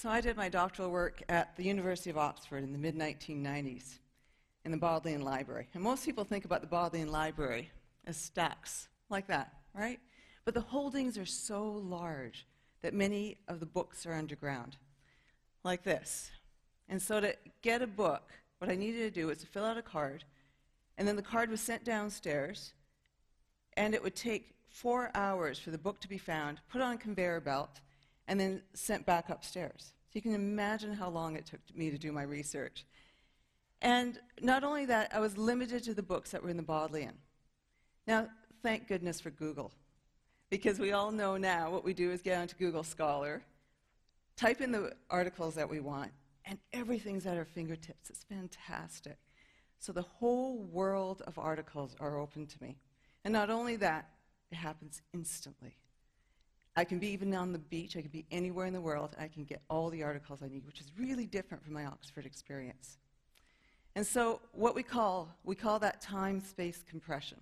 So I did my doctoral work at the University of Oxford in the mid-1990s in the Bodleian Library. And most people think about the Bodleian Library as stacks like that, right? But the holdings are so large that many of the books are underground, like this. And so to get a book, what I needed to do was to fill out a card, and then the card was sent downstairs, and it would take 4 hours for the book to be found, put on a conveyor belt, and then sent back upstairs. So you can imagine how long it took me to do my research. And not only that, I was limited to the books that were in the Bodleian. Now, thank goodness for Google, because we all know now what we do is get onto Google Scholar, type in the articles that we want, and everything's at our fingertips. It's fantastic. So the whole world of articles are open to me. And not only that, it happens instantly. I can be even on the beach, I can be anywhere in the world, I can get all the articles I need, which is really different from my Oxford experience. And so what we call that time-space compression.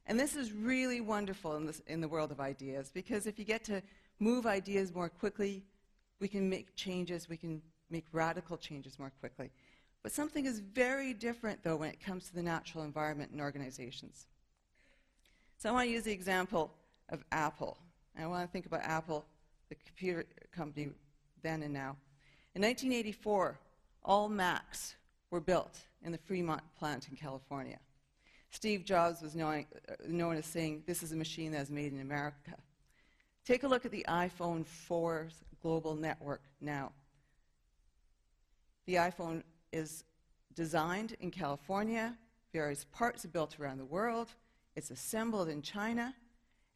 And this is really wonderful in the world of ideas, because if you get to move ideas more quickly, we can make changes, we can make radical changes more quickly. But something is very different, though, when it comes to the natural environment and organizations. So I want to use the example of Apple. And I want to think about Apple, the computer company then and now. In 1984, all Macs were built in the Fremont plant in California. Steve Jobs was known as saying, "This is a machine that is made in America." Take a look at the iPhone 4's global network now. The iPhone is designed in California, various parts are built around the world, it's assembled in China,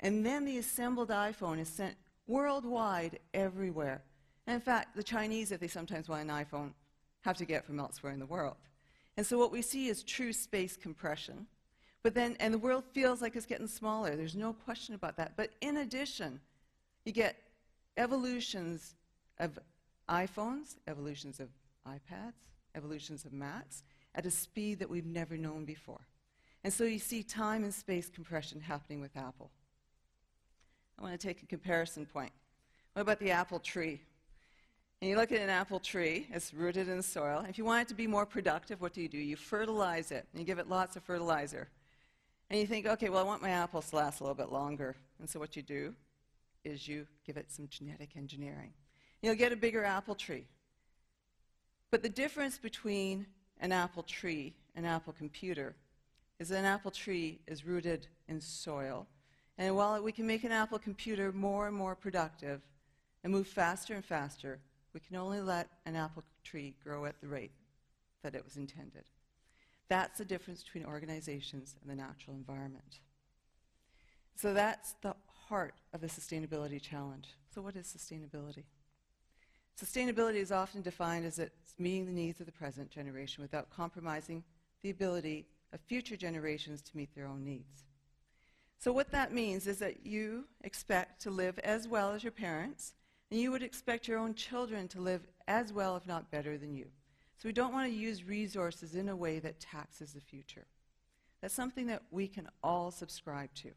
and then the assembled iPhone is sent worldwide everywhere. And in fact, the Chinese, if they sometimes want an iPhone, have to get it from elsewhere in the world. And so what we see is true space compression. But then, and the world feels like it's getting smaller. There's no question about that. But in addition, you get evolutions of iPhones, evolutions of iPads, evolutions of Macs at a speed that we've never known before. And so you see time and space compression happening with Apple. I want to take a comparison point. What about the apple tree? And you look at an apple tree, it's rooted in the soil. If you want it to be more productive, what do? You fertilize it, and you give it lots of fertilizer. And you think, okay, well, I want my apples to last a little bit longer. And so what you do is you give it some genetic engineering. You'll get a bigger apple tree. But the difference between an apple tree and an apple computer is that an apple tree is rooted in soil. And while we can make an apple computer more and more productive and move faster and faster, we can only let an apple tree grow at the rate that it was intended. That's the difference between organizations and the natural environment. So that's the heart of the sustainability challenge. So what is sustainability? Sustainability is often defined as it's meeting the needs of the present generation without compromising the ability of future generations to meet their own needs. So what that means is that you expect to live as well as your parents, and you would expect your own children to live as well, if not better, than you. So we don't want to use resources in a way that taxes the future. That's something that we can all subscribe to.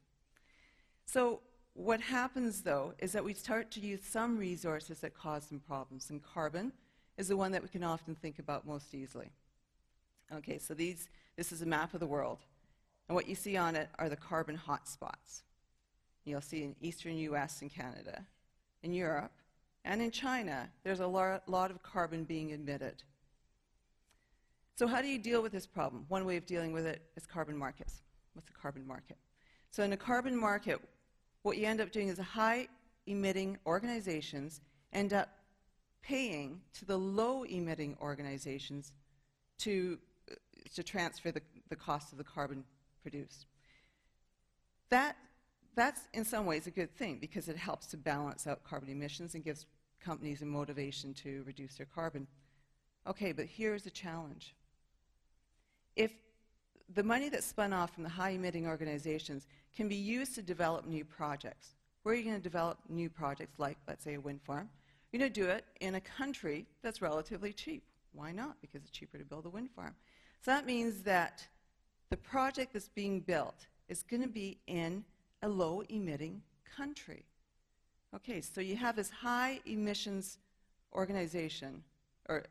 So what happens, though, is that we start to use some resources that cause some problems, and carbon is the one that we can often think about most easily. Okay, so this is a map of the world. And what you see on it are the carbon hotspots. You'll see in eastern US and Canada, in Europe, and in China, there's a lot of carbon being emitted. So how do you deal with this problem? One way of dealing with it is carbon markets. What's a carbon market? So in a carbon market, what you end up doing is the high-emitting organizations end up paying to the low-emitting organizations to transfer the cost of the carbon produced. That's in some ways a good thing because it helps to balance out carbon emissions and gives companies a motivation to reduce their carbon. Okay, but here's the challenge. If the money that's spun off from the high-emitting organizations can be used to develop new projects, where are you going to develop new projects like, let's say, a wind farm? You're going to do it in a country that's relatively cheap. Why not? Because it's cheaper to build a wind farm. So that means that the project that's being built is going to be in a low-emitting country. Okay, so you have this high emissions organization or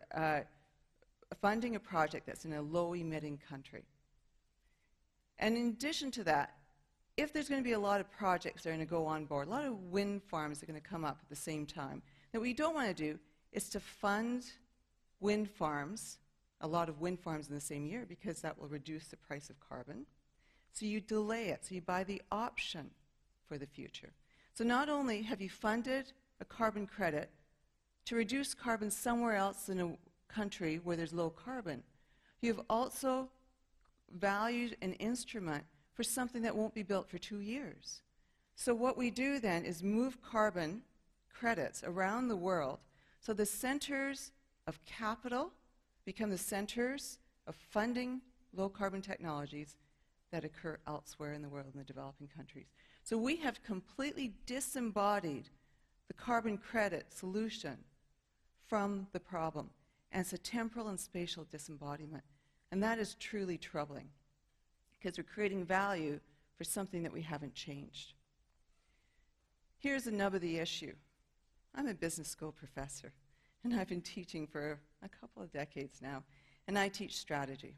funding a project that's in a low-emitting country. And in addition to that, if there's going to be a lot of projects that are going to go on board, a lot of wind farms are going to come up at the same time, then what you don't want to do is to fund wind farms, a lot of wind farms in the same year, because that will reduce the price of carbon. So you delay it, so you buy the option for the future. So not only have you funded a carbon credit to reduce carbon somewhere else in a country where there's low carbon, you have also valued an instrument for something that won't be built for 2 years. So what we do then is move carbon credits around the world so the centers of capital become the centers of funding low carbon technologies that occur elsewhere in the world in the developing countries. So we have completely disembodied the carbon credit solution from the problem. And it's a temporal and spatial disembodiment. And that is truly troubling, because we're creating value for something that we haven't changed. Here's the nub of the issue. I'm a business school professor, and I've been teaching for a couple of decades now, and I teach strategy.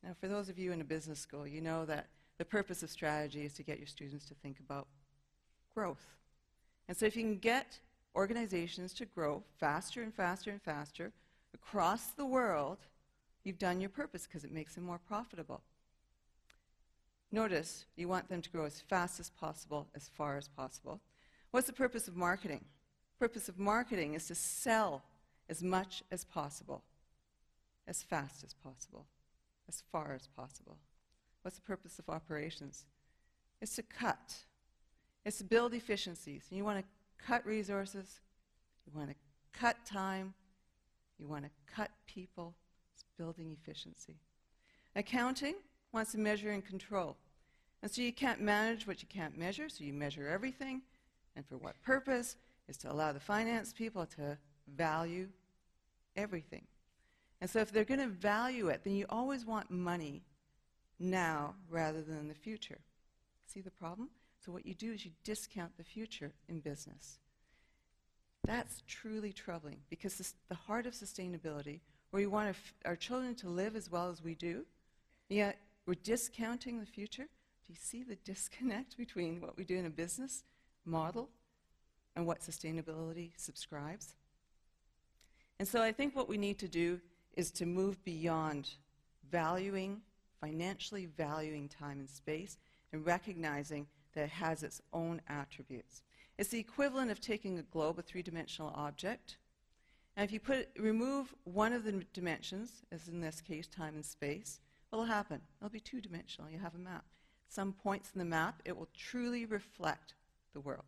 Now, for those of you in a business school, you know that the purpose of strategy is to get your students to think about growth. And so if you can get organizations to grow faster and faster and faster across the world, you've done your purpose, because it makes them more profitable. Notice, you want them to grow as fast as possible, as far as possible. What's the purpose of marketing? The purpose of marketing is to sell as much as possible, as fast as possible, as far as possible. What's the purpose of operations? It's to cut. It's to build efficiencies. And you want to cut resources, you want to cut time, you want to cut people. It's building efficiency. Accounting wants to measure and control. And so you can't manage what you can't measure, so you measure everything. And for what purpose? Is to allow the finance people to value everything. And so if they're going to value it, then you always want money now rather than in the future. See the problem? So what you do is you discount the future in business. That's truly troubling, because the heart of sustainability, where we want our children to live as well as we do, yet we're discounting the future. Do you see the disconnect between what we do in a business model and what sustainability subscribes? And so I think what we need to do is to move beyond financially valuing time and space, and recognizing that it has its own attributes. It's the equivalent of taking a globe, a three-dimensional object, and if you remove one of the dimensions, as in this case time and space, what will happen? It'll be two-dimensional. You have a map. At some points in the map, it will truly reflect the world.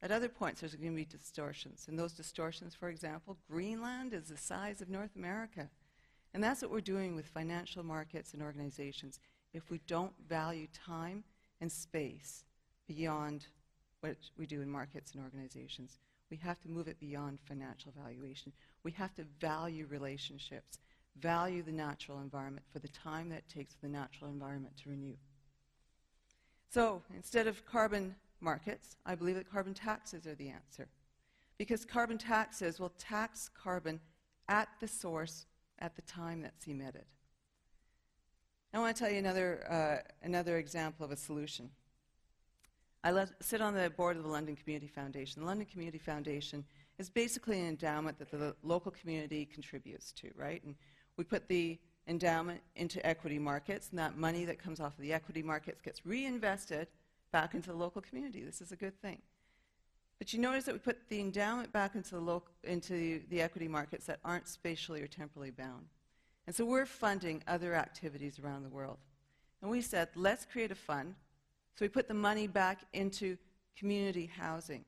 At other points, there's going to be distortions. And those distortions, for example, Greenland is the size of North America. And that's what we're doing with financial markets and organizations. If we don't value time and space beyond what we do in markets and organizations, we have to move it beyond financial valuation. We have to value relationships, value the natural environment for the time that it takes for the natural environment to renew. So instead of carbon markets, I believe that carbon taxes are the answer, because carbon taxes will tax carbon at the source at the time that's emitted. I want to tell you another example of a solution. I sit on the board of the London Community Foundation. The London Community Foundation is basically an endowment that the local community contributes to, right? And we put the endowment into equity markets, and that money that comes off of the equity markets gets reinvested back into the local community. This is a good thing. But you notice that we put the endowment back into the equity markets that aren't spatially or temporally bound. And so we're funding other activities around the world. And we said, let's create a fund. So we put the money back into community housing.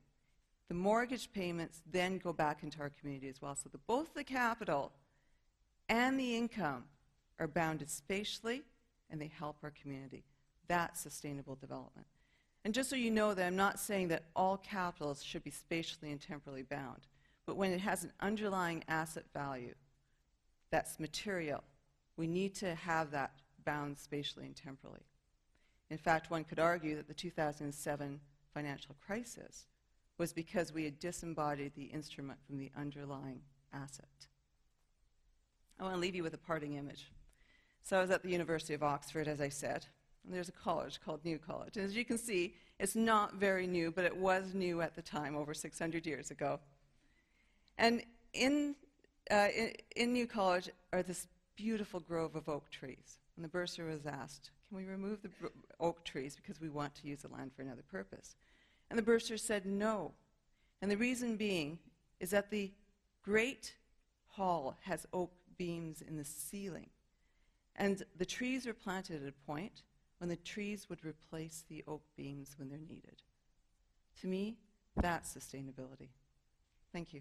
The mortgage payments then go back into our community as well, so that both the capital and the income are bounded spatially, and they help our community. That's sustainable development. And just so you know that I'm not saying that all capitals should be spatially and temporally bound, but when it has an underlying asset value that's material, we need to have that bound spatially and temporally. In fact, one could argue that the 2007 financial crisis was because we had disembodied the instrument from the underlying asset. I want to leave you with a parting image. So I was at the University of Oxford, as I said, and there's a college called New College. And as you can see, it's not very new, but it was new at the time, over 600 years ago. And in New College are this beautiful grove of oak trees. And the bursar was asked, can we remove the oak trees because we want to use the land for another purpose? And the bursar said no. And the reason being is that the Great Hall has oak beams in the ceiling. And the trees were planted at a point when the trees would replace the oak beams when they're needed. To me, that's sustainability. Thank you.